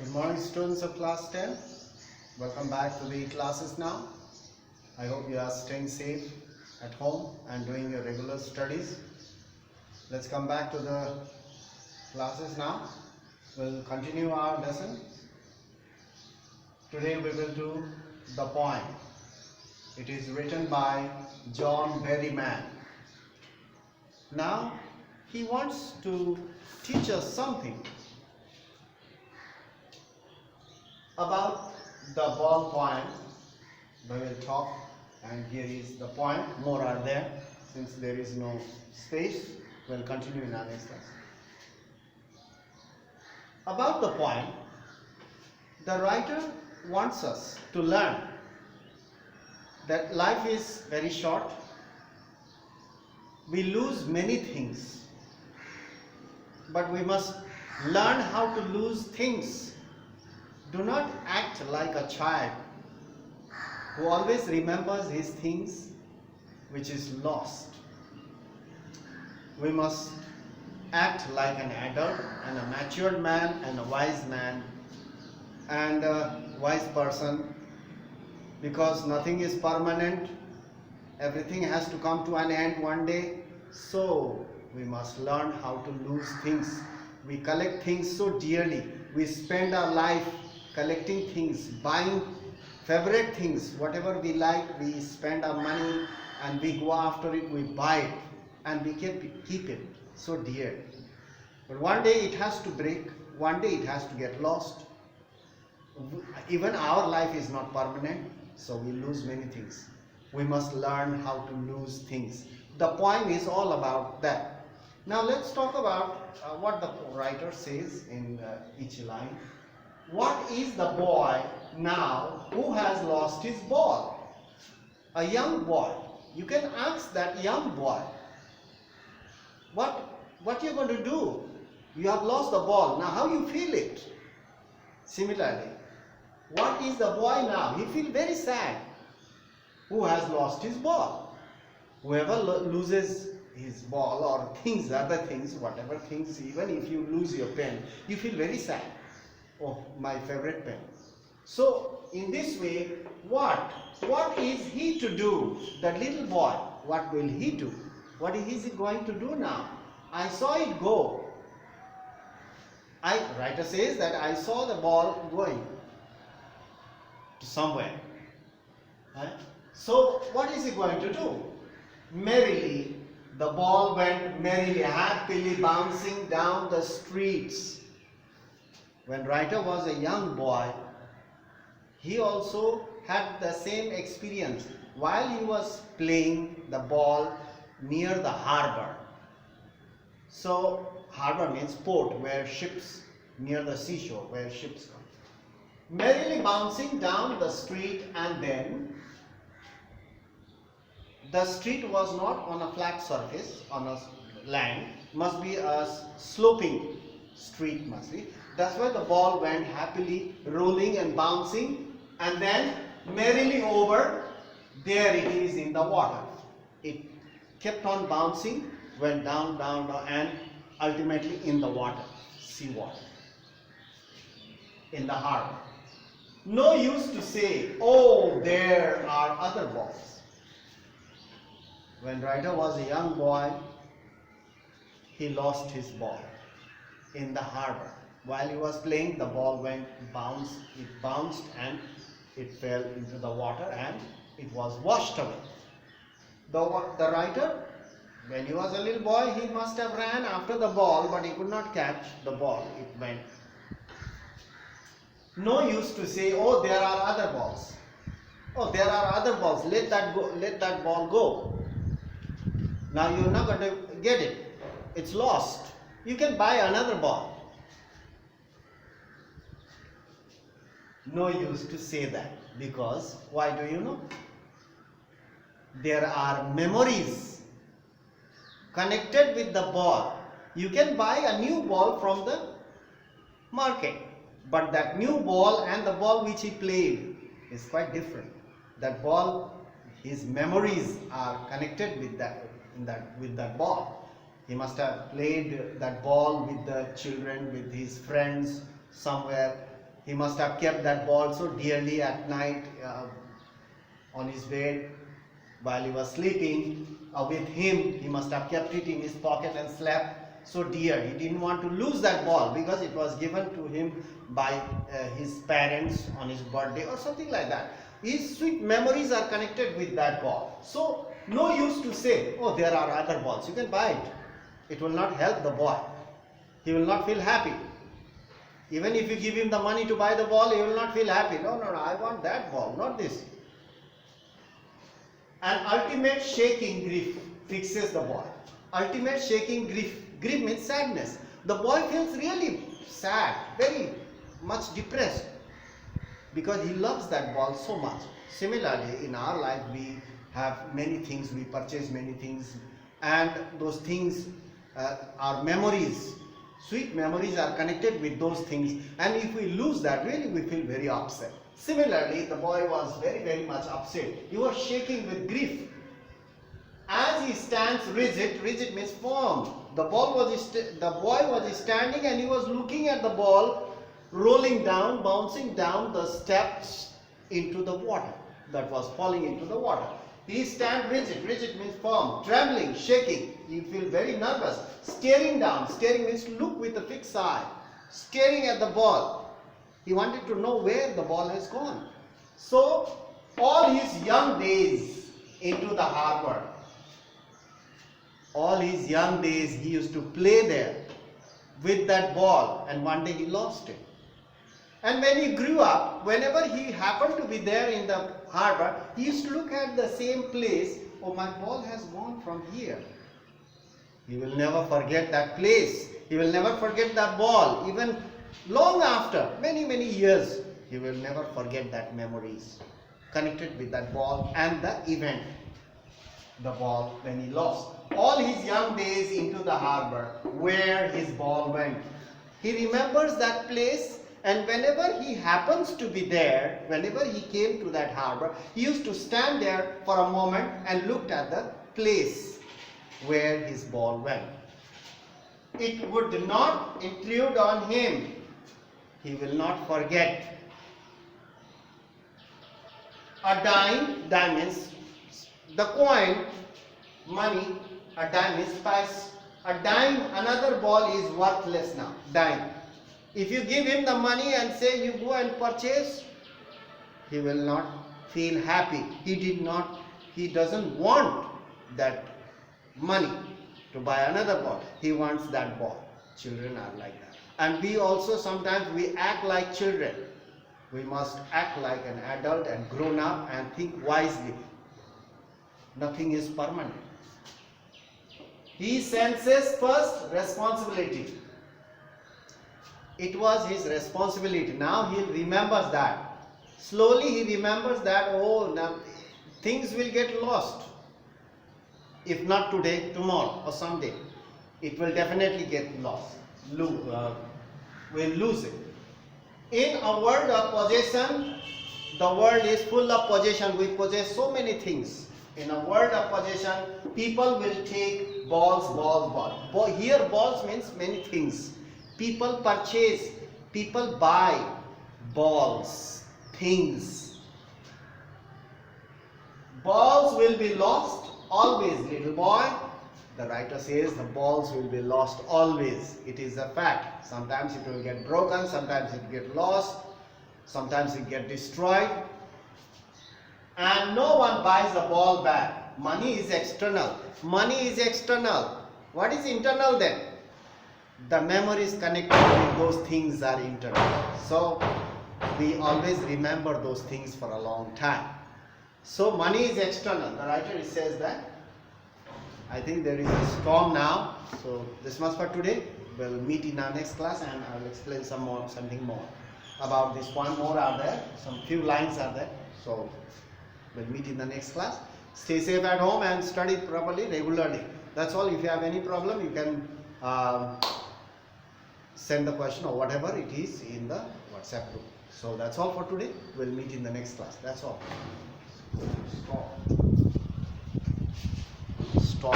Good morning, students of class 10. Welcome back to the classes now. I hope you are staying safe at home and doing your regular studies. Let's come back to the classes now. We'll continue our lesson. Today we will do the poem. It is written by John Berryman. Now he wants to teach us something about the ball poem. We will talk, and here is the poem. More are there. Since there is no space, we will continue in our next class. About the poem, the writer wants us to learn that life is very short. We lose many things, but we must learn how to lose things. Do not act like a child who always remembers his things which is lost. We must act like an adult and a matured man and a wise man and a wise person, because nothing is permanent. Everything has to come to an end one day. So we must learn how to lose things. We collect things so dearly. We spend our life collecting things, buying favorite things, whatever we like. We spend our money and we go after it, we buy it, and we keep it so dear. But one day it has to break, one day it has to get lost. Even our life is not permanent, so we lose many things. We must learn how to lose things. The poem is all about that. Now let's talk about what the writer says in each line. What is the boy now who has lost his ball? A young boy. You can ask that young boy, what you going to do? You have lost the ball. Now how you feel it? Similarly, what is the boy now? He feels very sad. Who has lost his ball? Whoever loses his ball or things, other things, whatever things, even if you lose your pen, you feel very sad. Oh, my favorite pen. So in this way, what is he to do? The little boy, what will he do? What is he going to do now? I saw it go. Writer says that I saw the ball going to somewhere. Right? So what is he going to do? Merrily, the ball went merrily, happily bouncing down the streets. When writer was a young boy, he also had the same experience while he was playing the ball near the harbor. So harbor means port, where ships, near the seashore where ships come. Merrily bouncing down the street, and then the street was not on a flat surface, on a land, must be a sloping street must be. That's why the ball went happily rolling and bouncing, and then merrily over, there it is in the water. It kept on bouncing, went down, down, down, and ultimately in the water, sea water, in the harbor. No use to say, oh, there are other balls. When writer was a young boy, he lost his ball in the harbor. While he was playing, the ball went bounced, it bounced and it fell into the water and it was washed away. The writer, when he was a little boy, he must have ran after the ball, but he could not catch the ball. It went. No use to say, oh, there are other balls. Oh, there are other balls. Let that go. Let that ball go. Now you're not going to get it. It's lost. You can buy another ball. No use to say that, because why do you know? There are memories connected with the ball. You can buy a new ball from the market, but that new ball and the ball which he played is quite different. That ball, his memories are connected with that ball. He must have played that ball with the children, with his friends somewhere, He must have kept that ball so dearly at night on his bed while he was sleeping. With him, he must have kept it in his pocket and slept so dear. He didn't want to lose that ball because it was given to him by his parents on his birthday or something like that. His sweet memories are connected with that ball. So no use to say, oh, there are other balls, you can buy it. It will not help the boy. He will not feel happy. Even if you give him the money to buy the ball, he will not feel happy. No, I want that ball, not this. An ultimate shaking grief fixes the boy. Ultimate shaking grief. Grief means sadness. The boy feels really sad, very much depressed, because he loves that ball so much. Similarly, in our life, we have many things, we purchase many things, and those things are memories. Sweet memories are connected with those things, and if we lose that, really we feel very upset. Similarly, the boy was very, very much upset. He was shaking with grief. As he stands rigid, rigid means firm. The boy was standing and he was looking at the ball rolling down, bouncing down the steps into the water that was falling into the water. He stands rigid. Rigid means firm, trembling, shaking. You feel very nervous. Staring down. Staring means look with a fixed eye. Staring at the ball. He wanted to know where the ball has gone. So, all his young days into the harbor, all his young days he used to play there with that ball, and one day he lost it. And when he grew up, whenever he happened to be there in the harbor, he used to look at the same place. Oh, my ball has gone from here. He will never forget that place. He will never forget that ball. Even long after, many, many years, he will never forget that memories connected with that ball and the event, the ball when he lost. All his young days into the harbor, where his ball went. He remembers that place, and whenever he happens to be there, whenever he came to that harbor, he used to stand there for a moment and looked at the place where his ball went. It would not intrude on him. He will not forget. A dime means the coin, money, a dime is paise. A dime, another ball is worthless now, dime. If you give him the money and say you go and purchase, he will not feel happy. He doesn't want that money to buy another ball. He wants that ball. Children are like that. And we also sometimes we act like children. We must act like an adult and grown up and think wisely. Nothing is permanent. He senses first responsibility. It was his responsibility. Now he remembers that. Slowly he remembers that, oh, now things will get lost. If not today, tomorrow or someday. It will definitely get lost. We'll lose it. In a world of possession, the world is full of possession. We possess so many things. In a world of possession, people will take balls. Here balls means many things. People purchase, people buy balls, things. Balls will be lost always, little boy. The writer says the balls will be lost always. It is a fact. Sometimes it will get broken, sometimes it will get lost, sometimes it will get destroyed. And no one buys a ball back. Money is external. Money is external. What is internal then? The memories connected with those things are internal. So we always remember those things for a long time. So money is external. The writer says that. I think there is a storm now. So this much for today. We'll meet in our next class and I will explain something more about this. One more are there. Some few lines are there. So we'll meet in the next class. Stay safe at home and study properly, regularly. That's all. If you have any problem, you can send the question or whatever it is in the WhatsApp group. So that's all for today. We'll meet in the next class. That's all. Stop.